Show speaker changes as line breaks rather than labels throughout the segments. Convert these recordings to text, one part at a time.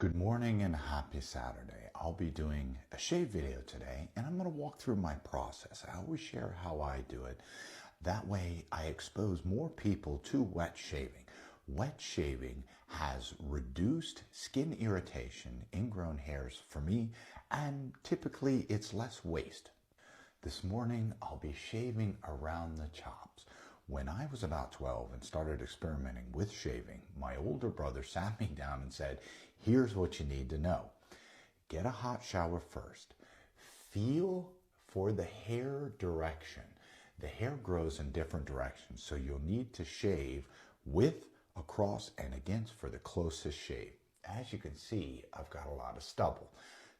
Good morning and happy Saturday. I'll be doing a shave video today and I'm going to walk through my process. I always share how I do it. That way I expose more people to wet shaving. Wet shaving has reduced skin irritation, ingrown hairs for me, and typically it's less waste. This morning I'll be shaving around the chops. When I was about 12 and started experimenting with shaving, my older brother sat me down and said, here's what you need to know. Get a hot shower first. Feel for the hair direction. The hair grows in different directions, so you'll need to shave with, across, and against for the closest shave. As you can see, I've got a lot of stubble.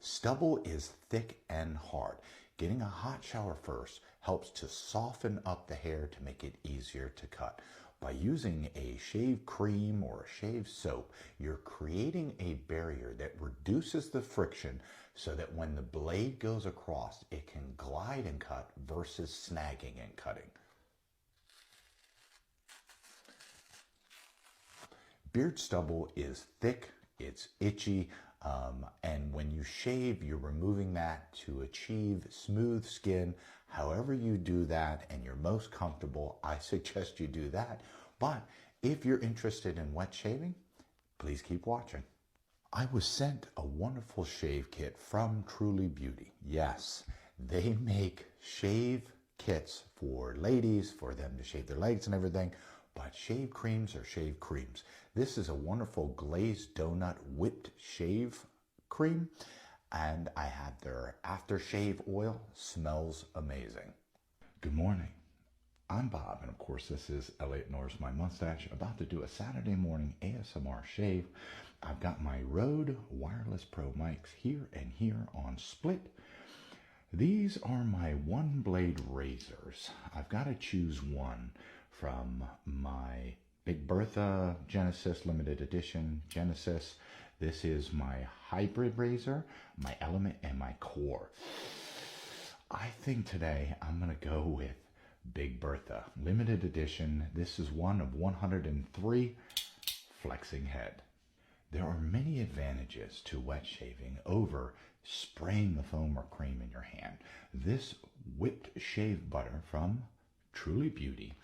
Stubble is thick and hard. Getting a hot shower first helps to soften up the hair to make it easier to cut. By using a shave cream or a shave soap, you're creating a barrier that reduces the friction so that when the blade goes across, it can glide and cut versus snagging and cutting. Beard stubble is thick, it's itchy, and when you shave, you're removing that to achieve smooth skin. However you do that and you're most comfortable, I suggest you do that. But if you're interested in wet shaving, please keep watching. I was sent a wonderful shave kit from Truly Beauty. Yes, they make shave kits for ladies, for them to shave their legs and everything. But shave creams are shave creams. This is a wonderful glazed donut whipped shave cream, and I had their aftershave oil. Smells amazing. Good morning. I'm Bob, and of course this is Elliot Norris, my mustache, about to do a Saturday morning ASMR shave. I've got my Rode Wireless Pro mics here and here on split. These are my one blade razors. I've got to choose one from my Big Bertha Genesis Limited Edition Genesis. This is my hybrid razor, my Element, and my Core. I think today I'm going to go with Big Bertha Limited Edition. This is one of 103 flexing head. There are many advantages to wet shaving over spraying the foam or cream in your hand. This whipped shave butter from Truly Beauty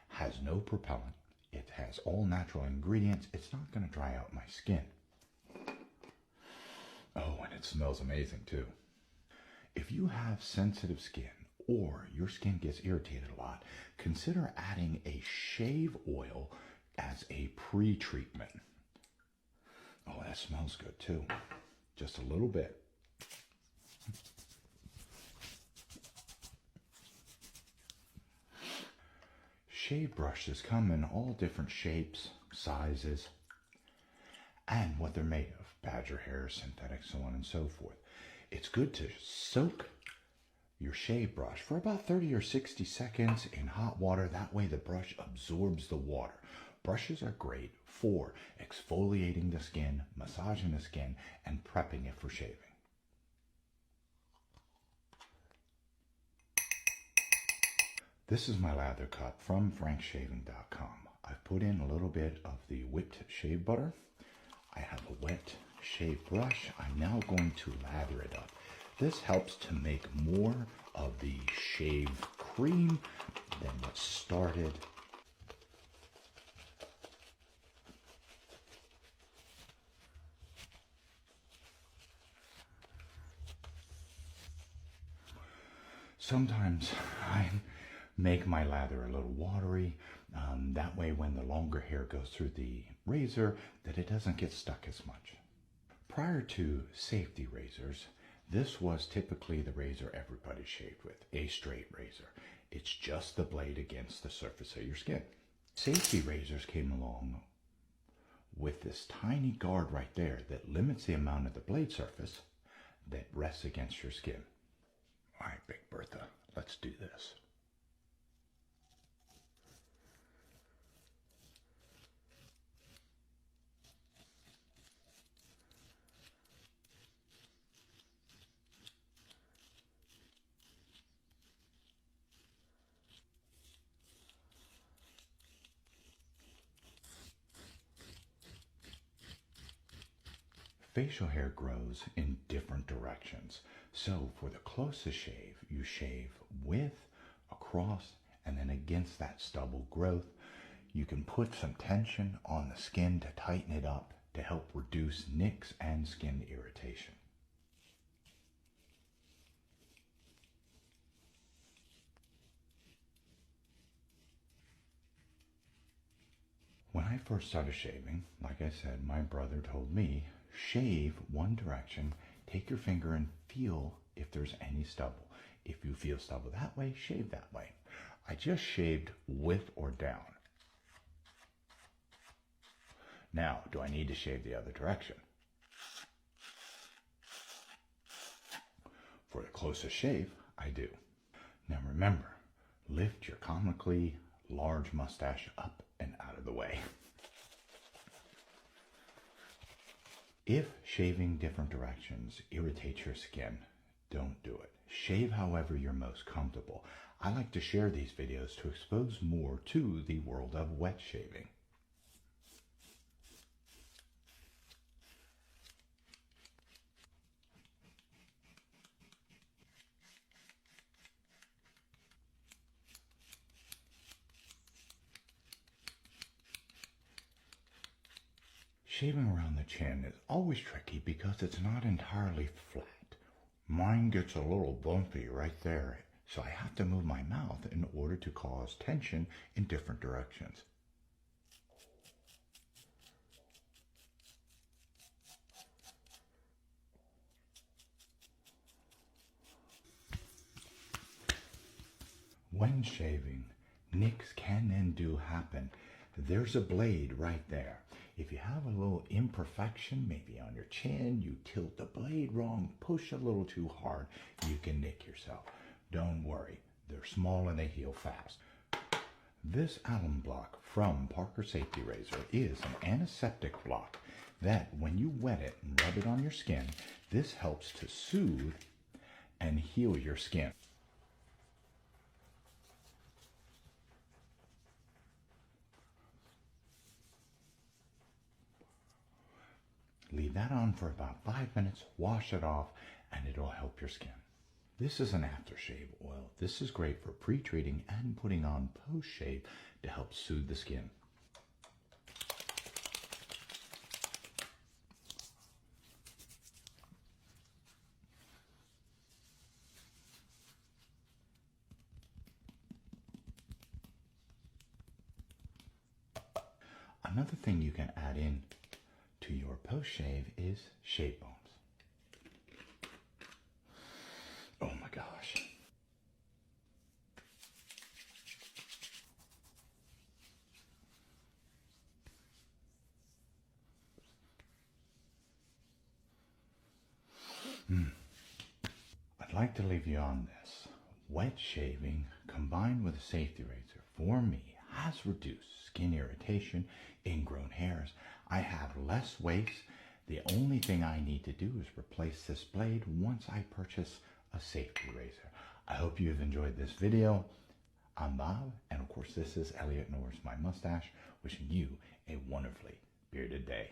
has no propellant. It has all natural ingredients. It's not going to dry out my skin. Oh, and it smells amazing too. If you have sensitive skin or your skin gets irritated a lot, consider adding a shave oil as a pre-treatment. Oh, that smells good too. Just a little bit. Shave brushes come in all different shapes, sizes, and what they're made of. Badger hair, synthetic, so on and so forth. It's good to soak your shave brush for about 30 or 60 seconds in hot water. That way the brush absorbs the water. Brushes are great for exfoliating the skin, massaging the skin, and prepping it for shaving. This is my lather cut from frankshaving.com. I've put in a little bit of the whipped shave butter. I have a wet shave brush. I'm now going to lather it up. This helps to make more of the shave cream than what started. Sometimes I make my lather a little watery. That way when the longer hair goes through the razor, that it doesn't get stuck as much. Prior to safety razors, this was typically the razor everybody shaved with, a straight razor. It's just the blade against the surface of your skin. Safety razors came along with this tiny guard right there that limits the amount of the blade surface that rests against your skin. All right, Big Bertha, let's do this. Facial hair grows in different directions. So for the closest shave, you shave with, across, and then against that stubble growth. You can put some tension on the skin to tighten it up to help reduce nicks and skin irritation. When I first started shaving, like I said, my brother told me, shave one direction, take your finger and feel if there's any stubble. If you feel stubble that way, shave that way. I just shaved with or down. Now, do I need to shave the other direction? For the closest shave, I do. Now remember, lift your comically large mustache up and out of the way. If shaving different directions irritates your skin, don't do it. Shave however you're most comfortable. I like to share these videos to expose more to the world of wet shaving. Shaving around the chin is always tricky because it's not entirely flat. Mine gets a little bumpy right there, so I have to move my mouth in order to cause tension in different directions. When shaving, nicks can and do happen. There's a blade right there. If you have a little imperfection, maybe on your chin, you tilt the blade wrong, push a little too hard, you can nick yourself. Don't worry, they're small and they heal fast. This alum block from Parker Safety Razor is an antiseptic block that when you wet it and rub it on your skin, this helps to soothe and heal your skin. Leave that on for about 5 minutes, wash it off, and it'll help your skin. This is an aftershave oil. This is great for pre-treating and putting on post-shave to help soothe the skin. Another thing you can add in to your post-shave is shave balms. Oh my gosh. I'd like to leave you on this. Wet shaving combined with a safety razor for me has reduced skin irritation, ingrown hairs. I have less waste. The only thing I need to do is replace this blade once I purchase a safety razor. I hope you've enjoyed this video. I'm Bob, and of course this is Elliot Norris, my mustache, wishing you a wonderfully bearded day.